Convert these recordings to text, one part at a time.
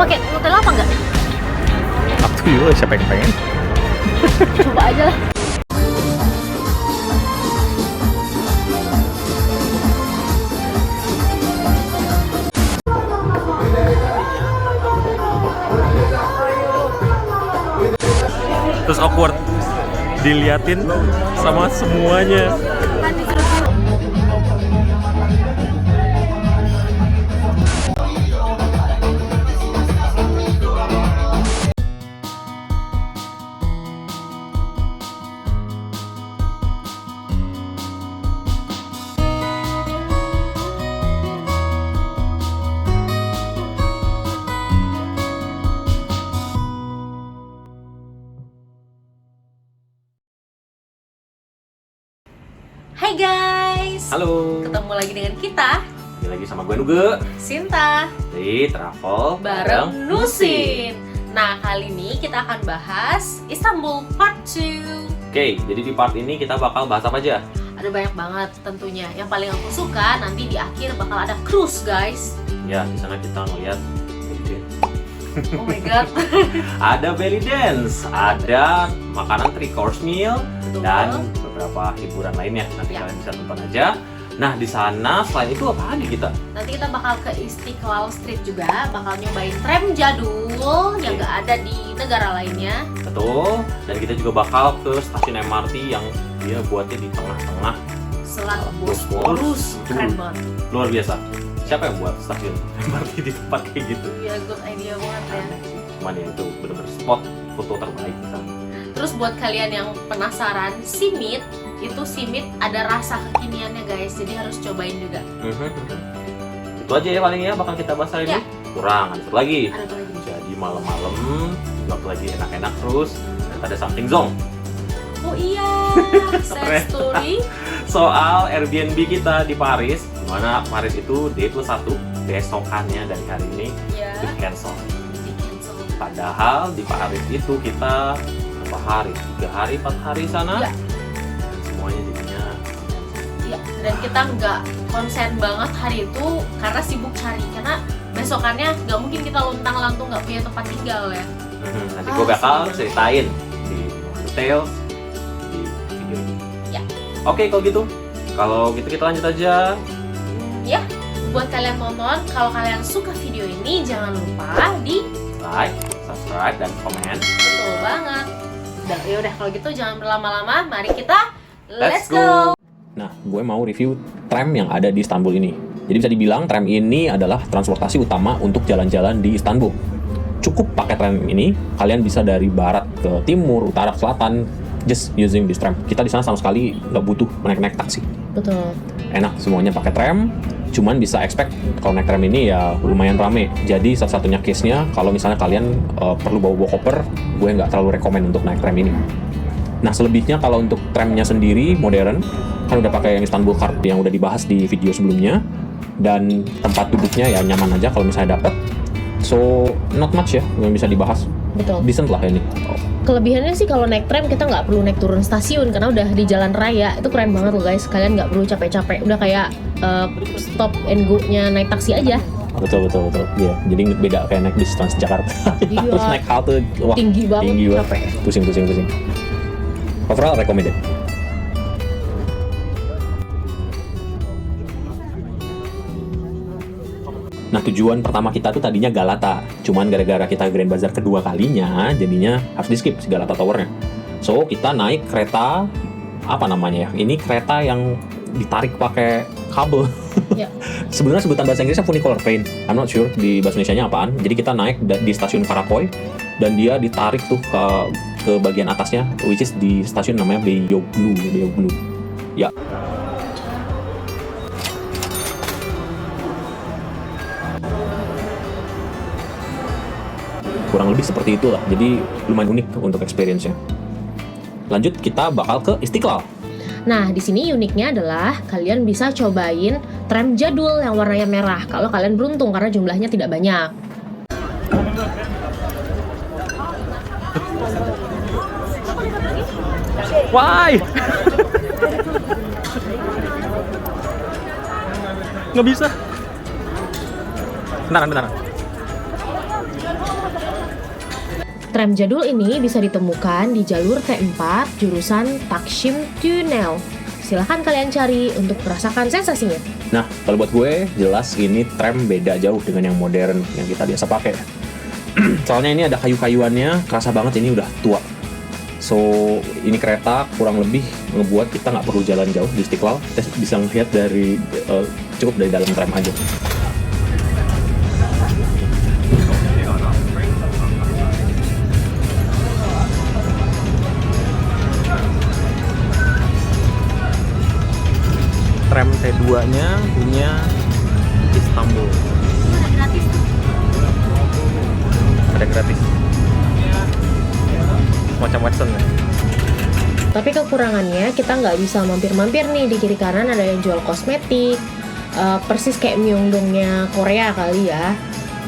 pakai Nutella apa enggak? Up to you, siapa yang pengen. Coba aja lah. Terus awkward diliatin sama semuanya. Hai guys, Halo, ketemu lagi dengan kita, ini lagi sama gue Nuge Sinta, di Travel bareng Nusin. Nah, kali ini kita akan bahas Istanbul Part 2. Oke, jadi di part ini kita bakal bahas apa aja? Ada banyak banget tentunya. Yang paling aku suka nanti di akhir bakal ada cruise guys. Ya, di sana kita ngeliat Oh my god. ada belly dance, ada makanan 3-course meal, Betul. dan beberapa hiburan lainnya. Nanti Ya. kalian bisa tonton aja. Nah, di sana selain itu apa lagi kita? Nanti kita bakal ke Istiqlal Street juga, bakal nyobain tram jadul yang gak ada di negara lainnya. Betul. Dan kita juga bakal ke stasiun MRT yang dia buatnya di tengah-tengah. Selat Bosporus. Bosporus, keren banget. Luar biasa. Siapa yang buat stasiun MRT di tempat kayak gitu? Iya, good idea banget ya. Cuman ya itu bener-bener spot foto terbaik di sana. Terus buat kalian yang penasaran, Simit itu Simit ada rasa kekiniannya guys, jadi harus cobain juga. Itu aja ya paling ya bakal kita bahas hari Ya. ini. Kurang, ada satu lagi. Ada apa lagi? Jadi malam-malam waktu lagi enak-enak terus ada something zong Oh iya, sad story. soal Airbnb kita di Paris, dimana Paris itu D+1 besokannya dari hari ini Ya, di cancel. di cancel. Padahal di Paris itu kita berapa hari? 3 hari, 4 hari sana. Ya. Dan semuanya jadinya Iya, dan kita nggak konsen banget hari itu karena sibuk cari, karena besokannya nggak mungkin kita luntang-lantung nggak punya tempat tinggal ya. nanti gue bakal sedih banget. ceritain di detail di video ini. Ya. Oke, kalau gitu. Kalau gitu kita lanjut aja. Ya, buat kalian tonton, kalau kalian suka video ini jangan lupa di Like, subscribe, dan komen. betul banget. Udah, yaudah kalau gitu jangan berlama-lama, mari kita Let's let's go. Nah, gue mau review tram yang ada di Istanbul ini. Jadi bisa dibilang tram ini adalah transportasi utama untuk jalan-jalan di Istanbul. Cukup pakai tram ini, kalian bisa dari barat ke timur, utara, ke selatan, just using this tram. Kita di sana sama sekali nggak butuh naik taksi. Betul. Enak semuanya pakai tram. Cuman bisa expect kalau naik tram ini ya lumayan rame. Jadi satu-satunya case-nya kalau misalnya kalian perlu bawa koper, gue nggak terlalu rekomen untuk naik tram ini. Nah, selebihnya kalau untuk tramnya sendiri modern, kan udah pakai yang Istanbul Card yang udah dibahas di video sebelumnya, dan tempat duduknya ya nyaman aja kalau misalnya dapet. So, not much ya yang bisa dibahas. Betul. Decent lah ini. Kelebihannya sih kalau naik tram kita nggak perlu naik turun stasiun karena udah di jalan raya. Itu keren banget loh guys. Kalian nggak perlu capek-capek. Udah kayak stop and go-nya naik taksi aja. Betul. Iya, jadi beda kayak naik bis Transjakarta. Iya. Terus naik halte, wah, Tinggi banget, tinggi banget. capek. Pusing. Overall recommended. Nah, tujuan pertama kita tuh tadinya Galata. Cuman gara-gara kita Grand Bazaar kedua kalinya, jadinya harus di-skip si Galata Tower-nya. So, kita naik kereta, apa namanya ya? Ini kereta yang ditarik pakai kabel. Ya. Sebenarnya sebutan bahasa Inggrisnya funicular train. I'm not sure di bahasa Indonesianya apaan. Jadi kita naik di stasiun Karakoy, dan dia ditarik tuh ke bagian atasnya, which is di stasiun namanya Beyoğlu. Ya. Kurang lebih seperti itulah. Jadi lumayan unik untuk experience-nya. Lanjut, kita bakal ke Istiqlal. Nah, di sini uniknya adalah kalian bisa cobain tram jadul yang warnanya merah. Kalau kalian beruntung karena jumlahnya tidak banyak. Why? Nggak bisa. Beneran. Tram jadul ini bisa ditemukan di jalur T4 jurusan Taksim Tunnel. Silahkan kalian cari untuk merasakan sensasinya. Nah, kalau buat gue, jelas ini tram beda jauh dengan yang modern yang kita biasa pakai. Soalnya ini ada kayu-kayuannya, kerasa banget ini udah tua. So, ini kereta kurang lebih ngebuat kita nggak perlu jalan jauh di Istiqlal. Kita bisa ngeliat dari cukup dari dalam tram aja. Tram T2-nya punya Istanbul. Ada gratis. Macam Watson ya. Tapi kekurangannya kita nggak bisa mampir-mampir nih, di kiri kanan ada yang jual kosmetik, persis kayak Myeongdongnya Korea kali ya.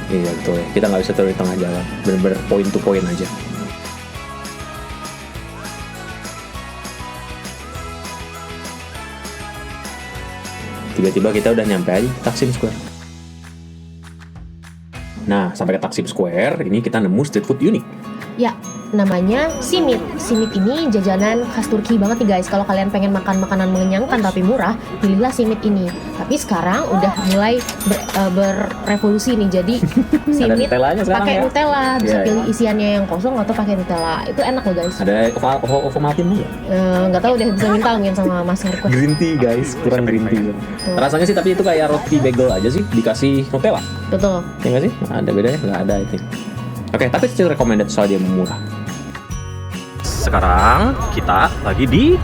Iya betul. Kita nggak bisa turun di tengah jalan. Bener-bener point to point aja. Tiba-tiba kita udah nyampe aja Taksim Square. Nah, sampai ke Taksim Square, ini kita nemu street food unik. Ya, namanya simit. Simit ini jajanan khas Turki banget nih guys. Kalau kalian pengen makan makanan mengenyangkan tapi murah, pilihlah simit ini. Tapi sekarang udah mulai berevolusi nih. Jadi simit pakai ya? Nutella, bisa Iya, pilih isiannya yang kosong atau pakai Nutella. Itu enak loh guys. Ada Ovomaltine nggak? Nggak tahu deh, bisa minta mungkin sama Mas Request. Green tea guys, kurang green tea. Rasanya sih tapi itu kayak roti bagel aja sih, dikasih Nutella. Betul. Ya nggak sih? Ada bedanya? Nggak ada itu. Oke, tapi still recommended soal dia murah. Sekarang kita lagi di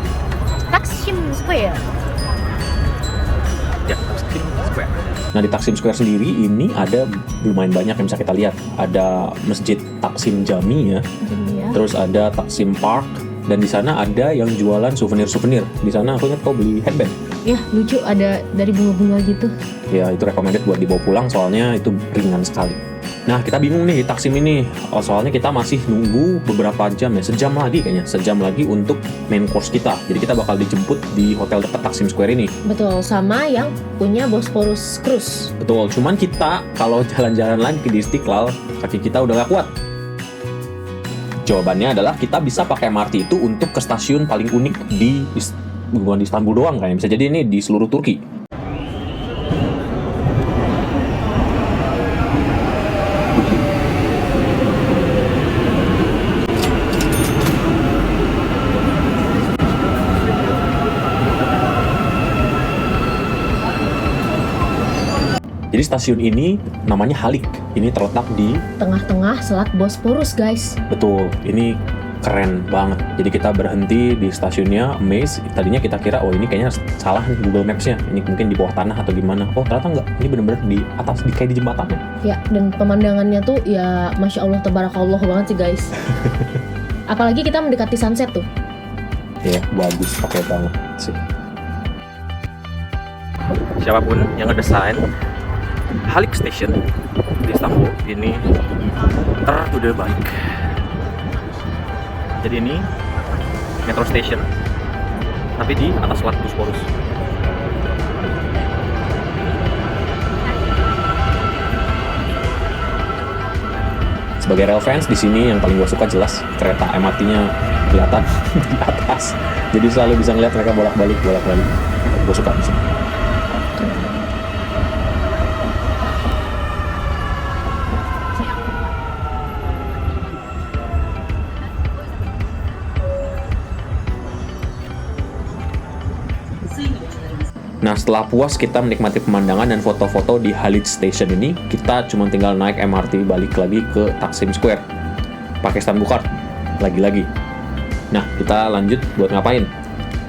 Taksim Square. ya, Taksim Square. Nah, di Taksim Square sendiri ini ada lumayan banyak yang bisa kita lihat. Ada Masjid Taksim Jami ya. Terus ada Taksim Park, dan di sana ada yang jualan souvenir-souvenir. Di sana aku ingat kau beli headband. Ya, lucu, ada dari bunga-bunga gitu. Ya, itu recommended buat dibawa pulang soalnya itu ringan sekali. Nah, kita bingung nih di Taksim ini. Soalnya kita masih nunggu beberapa jam ya, sejam lagi kayaknya. Sejam lagi untuk main course kita. Jadi kita bakal dijemput di hotel dekat Taksim Square ini. Betul, sama yang punya Bosporus Cruise. Betul, cuman kita kalau jalan-jalan lagi di Istiqlal, kaki kita udah gak kuat. Jawabannya adalah kita bisa pakai MRT itu untuk ke stasiun paling unik bukan di Istanbul doang kayaknya. Bisa jadi ini di seluruh Turki. Jadi stasiun ini namanya Halik. Ini terletak di Tengah-tengah Selat Bosporus, guys. betul. Ini keren banget. Jadi kita berhenti di stasiunnya, amazed. Tadinya kita kira, oh ini kayaknya salah nih Google Maps-nya. Ini mungkin di bawah tanah atau gimana. Oh ternyata enggak. Ini bener-bener di atas, kayak di jembatannya. Ya, dan pemandangannya tuh ya Masya Allah, tabarakallah banget sih, guys. Apalagi kita mendekati sunset tuh. Ya, bagus. Oke banget sih. Siapapun yang ngedesain Halik Station di Istanbul ini udah baik. Jadi ini metro station, tapi di atas Selat Bosporus. Sebagai rail fans di sini yang paling gue suka jelas kereta MRT-nya kelihatan di atas. Jadi selalu bisa ngeliat mereka bolak-balik. Gue suka di sini. Nah, setelah puas kita menikmati pemandangan dan foto-foto di Halik Station ini, kita cuma tinggal naik MRT balik lagi ke Taksim Square. Pakai Istanbul Card. Lagi-lagi. Nah, kita lanjut buat ngapain?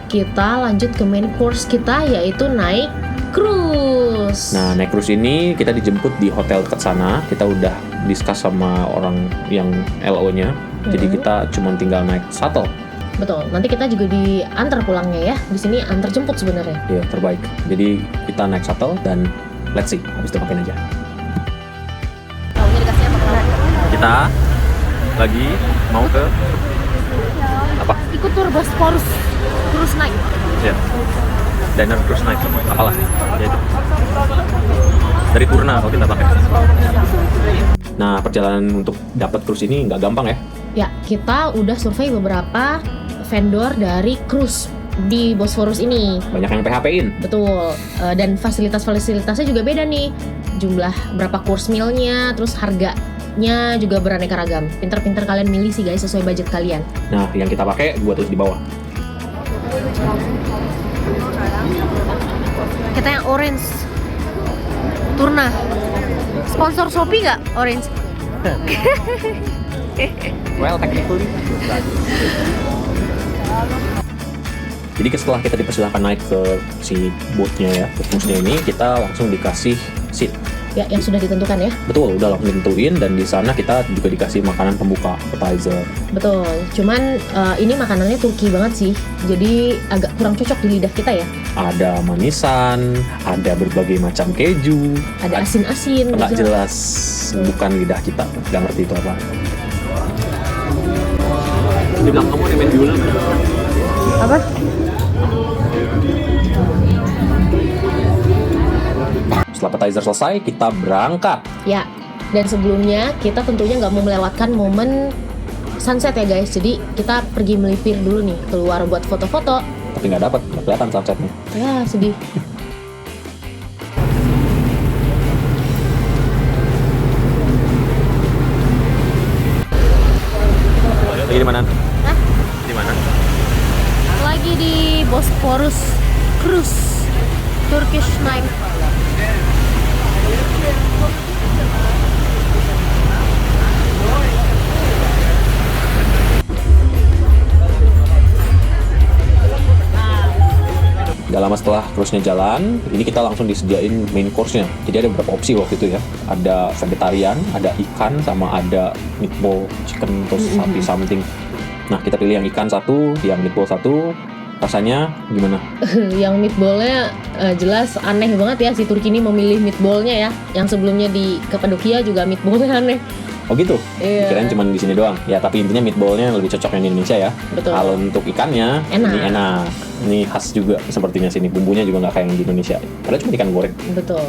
Kita lanjut ke main course kita, yaitu naik cruise. Nah, naik cruise ini kita dijemput di hotel dekat sana. Kita udah discuss sama orang yang LO-nya. Jadi kita cuma tinggal naik shuttle. Betul, nanti kita juga diantar pulangnya ya. Di sini antar jemput sebenarnya. Iya, terbaik. Jadi kita naik shuttle dan let's see, habis itu makin aja. Tahunya dikasih apa? Kita lagi mau ke apa? Ikut tour Bosporus Cruise Night. Ya. Diner Cruise Night, apalah. Ya itu. Dari Purna kalau kita pakai. Nah, perjalanan untuk dapat cruise ini nggak gampang ya. Ya, kita udah survei beberapa vendor dari cruise di Bosphorus ini. Banyak yang PHP-in. Betul. Dan fasilitas-fasilitasnya juga beda nih. Jumlah berapa course meal-nya, terus harganya juga beraneka ragam. Pinter-pinter kalian milih sih guys, sesuai budget kalian. Nah, yang kita pakai gua tulis di bawah. Kita yang orange. Turna. Sponsor Shopee nggak orange? Well, technically. Jadi setelah kita dipersilahkan naik ke si boatnya ya, ke cruise-nya ini, kita langsung dikasih seat. Ya, yang sudah ditentukan ya. Betul, udah langsung ditentuin, dan di sana kita juga dikasih makanan pembuka, appetizer. Betul. Cuman ini makanannya Turki banget sih. Jadi agak kurang cocok di lidah kita ya. Ada manisan, ada berbagai macam keju, Ada asin-asin. nggak gitu. jelas, bukan lidah kita, nggak ngerti itu apa. Di belakang kamu ada mendula. Apa? Setelah appetizer selesai, kita berangkat. Ya. Dan sebelumnya kita tentunya nggak mau melewatkan momen sunset ya guys. Jadi kita pergi melipir dulu nih keluar buat foto-foto. Tapi nggak dapat, nggak kelihatan sunsetnya. Ya sedih. Lagi di mana? Hah? Di mana? Lagi di Bosphorus Cruise Turkish Night. Gak lama setelah cruise-nya jalan, ini kita langsung disediain main course-nya. Jadi ada beberapa opsi waktu itu ya. Ada vegetarian, ada ikan, sama ada meatball, chicken, terus sapi something. Nah, kita pilih yang ikan satu, yang meatball satu. Rasanya gimana? Yang meatballnya jelas aneh banget ya, si Turki ini memilih meatballnya ya. Yang sebelumnya di Kapadokia juga meatballnya aneh. Oh gitu? Iya. Kirain cuma di sini doang. Ya, tapi intinya meatballnya lebih cocok yang di Indonesia ya. Betul. Kalau untuk ikannya, Enak. ini enak. Ini khas juga sepertinya sini. Bumbunya juga nggak kayak yang di Indonesia. Padahal cuma ikan goreng. Betul.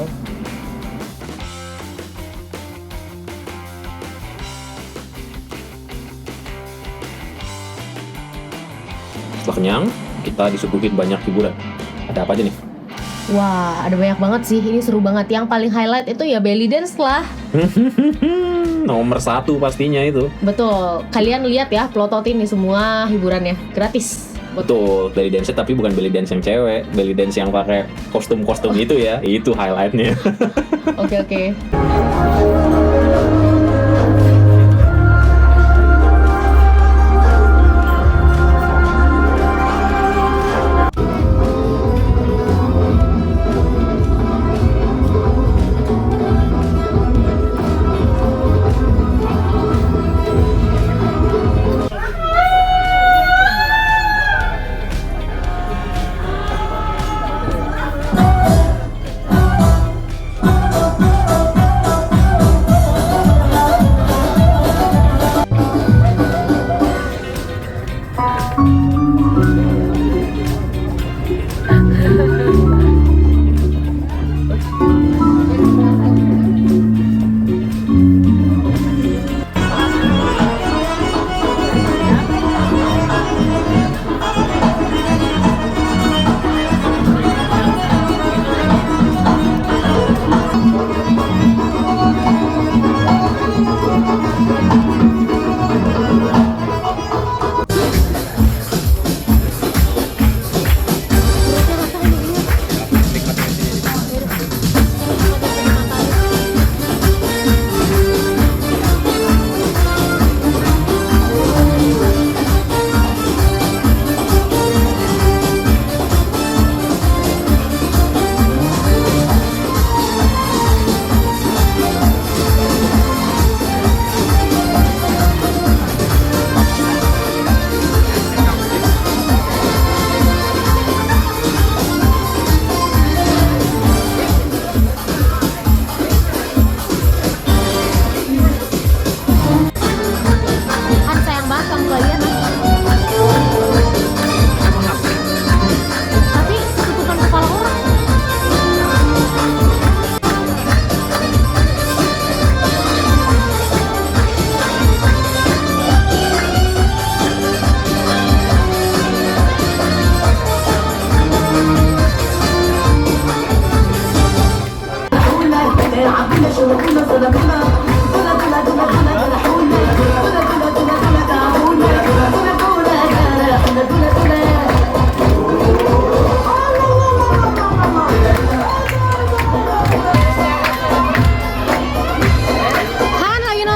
Setelah kenyang, kita disuguhin banyak hiburan. Ada apa aja nih? Wah, ada banyak banget sih. Ini seru banget. Yang paling highlight itu ya belly dance lah. Nomor satu pastinya itu. Betul. Kalian lihat ya, plototin nih semua hiburannya. Gratis. Betul, belly dance tapi bukan belly dance yang cewek, belly dance yang pakai kostum-kostum itu ya. Itu highlightnya. Oke, oke.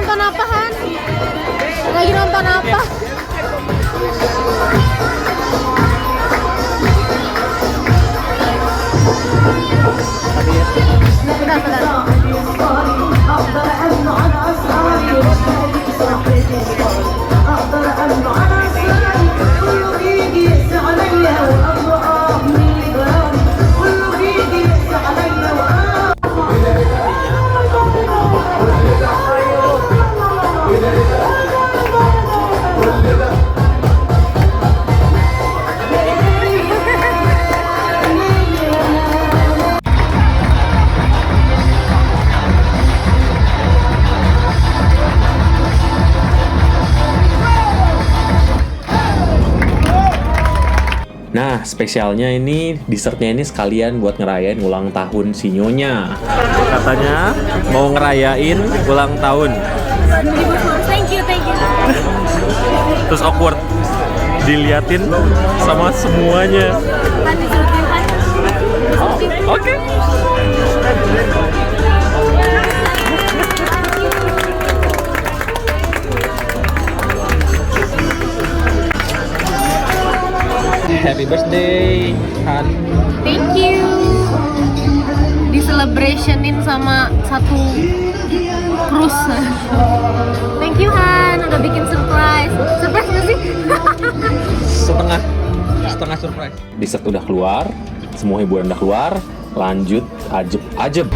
nonton apa, Han? Lagi nonton apa? Nah, spesialnya ini, dessertnya ini sekalian buat ngerayain ulang tahun si Nyonya. Katanya mau ngerayain ulang tahun. Thank you. Terus awkward diliatin sama semuanya. Oke. Happy birthday, Han. Thank you. Di celebrationin sama satu cruise. Thank you, Han, udah bikin surprise. Surprise nggak sih? Setengah surprise. Dessert udah keluar, semua hiburan udah keluar, lanjut ajeb.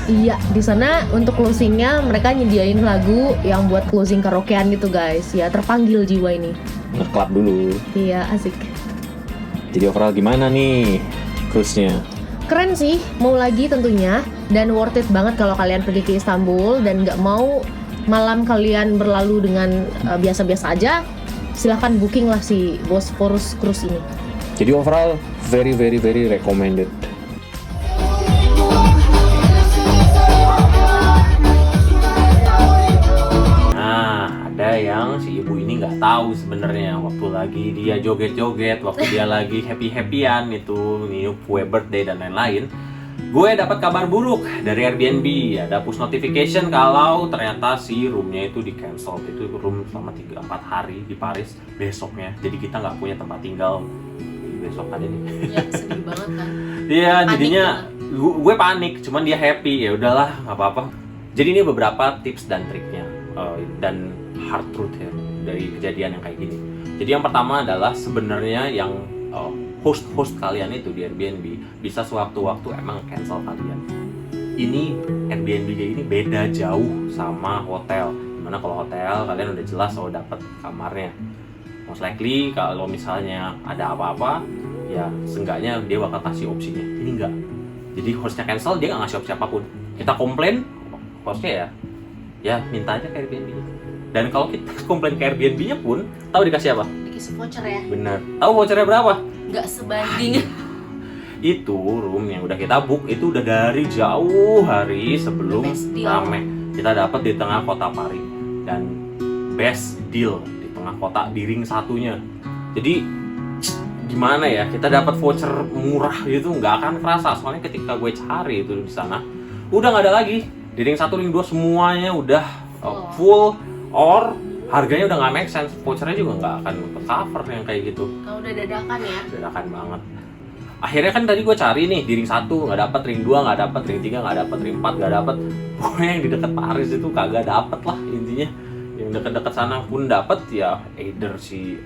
Iya, di sana untuk closingnya mereka nyediain lagu yang buat closing karaokean gitu guys. Ya terpanggil jiwa ini. Nge-club dulu. Iya, asik. Jadi overall gimana nih cruise-nya? Keren sih, mau lagi tentunya. Dan worth it banget kalau kalian pergi ke Istanbul dan nggak mau malam kalian berlalu dengan biasa-biasa aja. Silahkan booking lah si Bosphorus Cruise ini. Jadi overall very recommended. Ada yang si ibu ini nggak tahu sebenarnya waktu lagi dia joget-joget, waktu dia lagi happy-happyan itu minum kue birthday dan lain-lain. Gue dapat kabar buruk dari Airbnb, ada push notification kalau ternyata si roomnya itu di cancel. Itu room selama 3-4 hari di Paris besoknya. Jadi kita nggak punya tempat tinggal besok kan ini. Ya sedih banget kan. Iya, jadinya gue panik, cuman dia happy, ya udahlah nggak apa-apa. Jadi ini beberapa tips dan triknya dan hard truth ya dari kejadian yang kayak gini. Jadi yang pertama adalah sebenarnya yang host kalian itu di Airbnb bisa sewaktu-waktu emang cancel kalian. Ini Airbnb kayak gini beda jauh sama hotel. Dimana kalau hotel kalian udah jelas dapat kamarnya. Most likely kalau misalnya ada apa-apa ya seenggaknya dia bakal kasih opsinya. Ini enggak. Jadi hostnya cancel, dia nggak ngasih opsi apapun. Kita komplain, hostnya ya minta aja ke Airbnb. Dan kalau kita komplain ke Airbnb-nya pun, tahu dikasih apa? Dikasih voucher ya? Bener. Tahu vouchernya berapa? Nggak sebanding. Itu room yang udah kita book itu udah dari jauh hari sebelum rame. Kita dapat di tengah kota Paris dan best deal di tengah kota di ring satunya. Jadi gimana ya, kita dapat voucher murah gitu nggak akan kerasa. Soalnya ketika gue cari itu di sana udah nggak ada lagi. Di ring 1, ring 2 semuanya udah full or harganya udah nggak make sense. Vouchernya juga nggak akan cover yang kayak gitu. Kalau udah dadakan ya? Dadakan banget. Akhirnya kan tadi gue cari nih di ring 1 nggak dapet, ring 2 nggak dapet, ring 3 nggak dapet, ring 4 nggak dapet. Pokoknya yang di dekat Paris itu kagak dapet lah intinya. Yang dekat-dekat sana pun dapet ya either si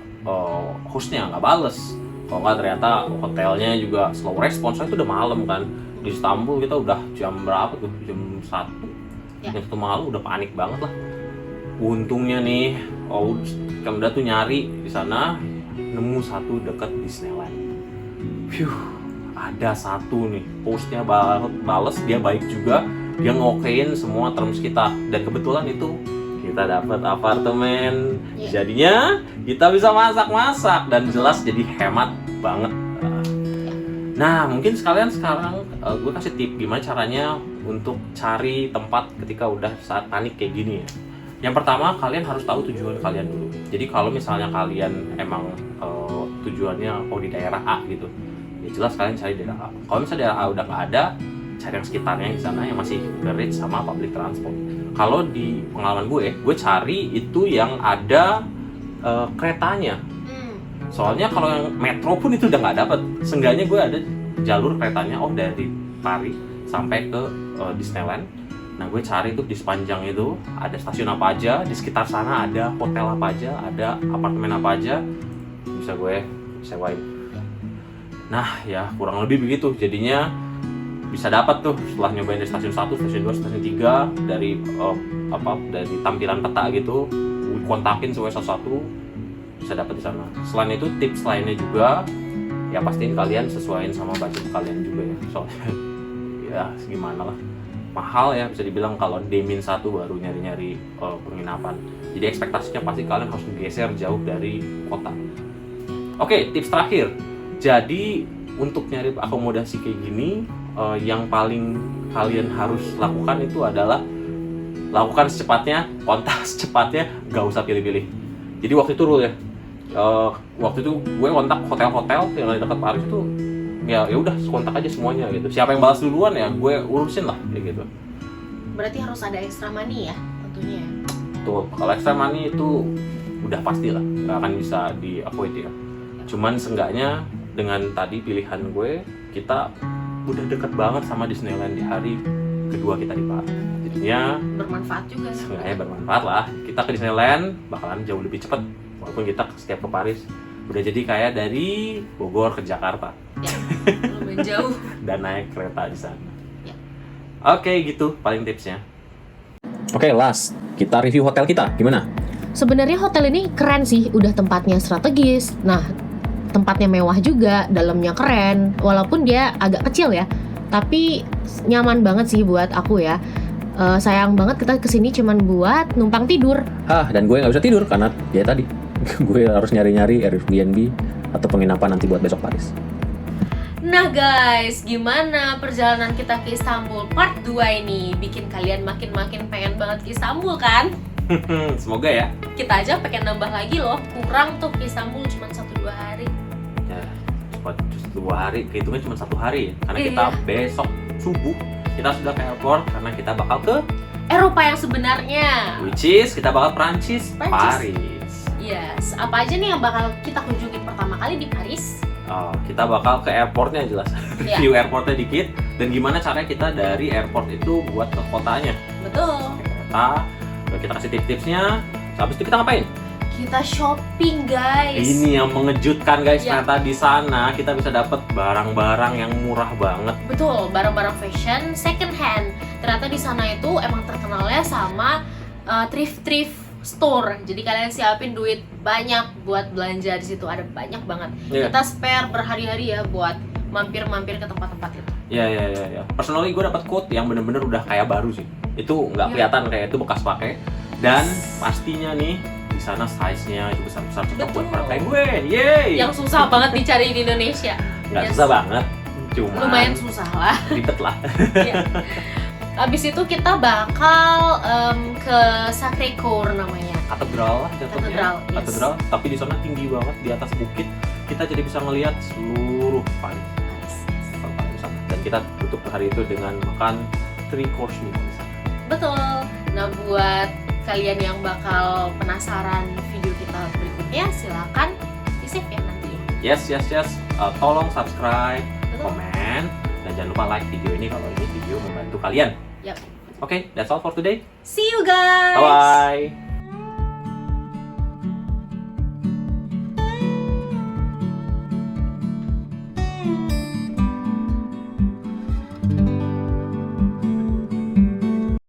hostnya nggak bales. Kalau nggak ternyata hotelnya juga slow response. Soalnya itu udah malam kan. Di Istanbul kita udah jam berapa tuh? Jam 1 ya. Jam 1 malam udah panik banget lah. Untungnya nih, udah tuh nyari di sana nemu satu dekat Disneyland. Ada satu nih, hostnya bales, dia baik juga, dia ngokein semua terms kita dan kebetulan itu kita dapat apartemen. Jadinya kita bisa masak-masak dan jelas jadi hemat banget. Nah, mungkin sekalian sekarang gue kasih tip gimana caranya untuk cari tempat ketika udah saat panik kayak gini ya. Yang pertama, kalian harus tahu tujuan kalian dulu. Jadi kalau misalnya kalian emang tujuannya di daerah A gitu, ya jelas kalian cari daerah A. Kalau misalnya daerah A udah nggak ada, cari yang sekitarnya di sana yang masih reach sama public transport. Kalau di pengalaman gue cari itu yang ada keretanya. Soalnya kalau yang metro pun itu udah nggak dapet. Seenggaknya gue ada jalur keretanya dari Paris sampai ke Disneyland. Nah, gue cari tuh di sepanjang itu ada stasiun apa aja, di sekitar sana ada hotel apa aja, ada apartemen apa aja, bisa gue sewain. Nah, ya kurang lebih begitu. Jadinya bisa dapat tuh setelah nyobain dari stasiun 1, stasiun 2, stasiun 3 dari dari tampilan peta gitu, gue kontakin sesuai satu-satu, bisa dapat di sana. Selain itu tips lainnya juga, ya pastiin kalian sesuaiin sama budget kalian juga ya. Soalnya ya gimana lah. Mahal ya, bisa dibilang kalau D-1 baru nyari-nyari penginapan. Jadi ekspektasinya pasti kalian harus geser jauh dari kota. Oke, tips terakhir. Jadi untuk nyari akomodasi kayak gini, yang paling kalian harus lakukan itu adalah lakukan secepatnya, kontak secepatnya, gak usah pilih-pilih. Jadi waktu itu rule ya. Waktu itu gue kontak hotel-hotel yang di dekat Paris itu, ya udah kontak aja semuanya gitu. Siapa yang balas duluan ya gue urusin lah kayak gitu. Berarti harus ada extra money ya tentunya. Tuh, kalau extra money itu udah pasti lah, nggak akan bisa di-avoid ya. Cuman seenggaknya dengan tadi pilihan gue, kita udah deket banget sama Disneyland di hari kedua kita di Paris. Jadinya Bermanfaat juga. seenggaknya bermanfaat lah. Kita ke Disneyland bakalan jauh lebih cepet. Walaupun kita setiap ke Paris udah jadi kayak dari Bogor ke Jakarta. Ya, lumayan jauh. Dan naik kereta di sana. Ya. Oke, gitu paling tipsnya. Oke, last kita review hotel kita. Gimana? Sebenarnya hotel ini keren sih, udah tempatnya strategis. Nah, tempatnya mewah juga, dalamnya keren. Walaupun dia agak kecil ya, tapi nyaman banget sih buat aku ya. Sayang banget kita kesini cuman buat numpang tidur. Dan gue nggak bisa tidur karena ya tadi gue harus nyari-nyari Airbnb atau penginapan nanti buat besok Paris. Nah guys, gimana perjalanan kita ke Istanbul part 2 ini? Bikin kalian makin pengen banget ke Istanbul kan? Semoga ya. Kita aja pengen nambah lagi loh. Kurang tuh ke Istanbul cuma 1-2 hari. Ya, cepat 2 hari, kehitungnya cuma 1 hari. Karena kita besok subuh kita sudah ke airport karena kita bakal ke Eropa yang sebenarnya. which is kita bakal Prancis. Paris. Yes, apa aja nih yang bakal kita kunjungin pertama kali di Paris? Kita bakal ke airportnya jelas. Ya. View airportnya dikit dan gimana caranya kita dari airport itu buat ke kotanya. Betul. Kita kasih tips-tipsnya. Habis itu kita ngapain? Kita shopping guys. Ini yang mengejutkan guys, Ya. ternyata di sana kita bisa dapat barang-barang yang murah banget. Betul, barang-barang fashion second hand. Ternyata di sana itu emang terkenalnya sama thrift store. Jadi kalian siapin duit banyak buat belanja di situ, ada banyak banget. Iya. Kita spare berhari-hari ya buat mampir-mampir ke tempat-tempat itu. Iya. Personally gue dapat quote yang bener-bener udah kayak baru sih. Itu nggak Iya. kelihatan kayak itu bekas pakai. Dan pastinya nih di sana size-nya itu besar-besar cocok buat Betul. orang kayak gue. Yeay. Yang susah banget dicari di Indonesia. Nggak Yes. susah banget. Cuma Lumayan susah lah. ribet lah. Iya. Habis itu kita bakal ke Sacré-Cœur namanya. Katedral lah jatuhnya. Katedral, yes. Katedral, tapi di sana tinggi banget di atas bukit. Kita jadi bisa ngelihat seluruh Paris. Dan kita tutup hari itu dengan makan 3 course meal di sana. Betul. Nah, buat kalian yang bakal penasaran video kita berikutnya, silakan di-save ya nanti. Yes. Tolong subscribe, Betul. komen, dan jangan lupa like video ini kalau ini video membantu kalian. Yap. Oke, that's all for today. See you guys. Bye-bye.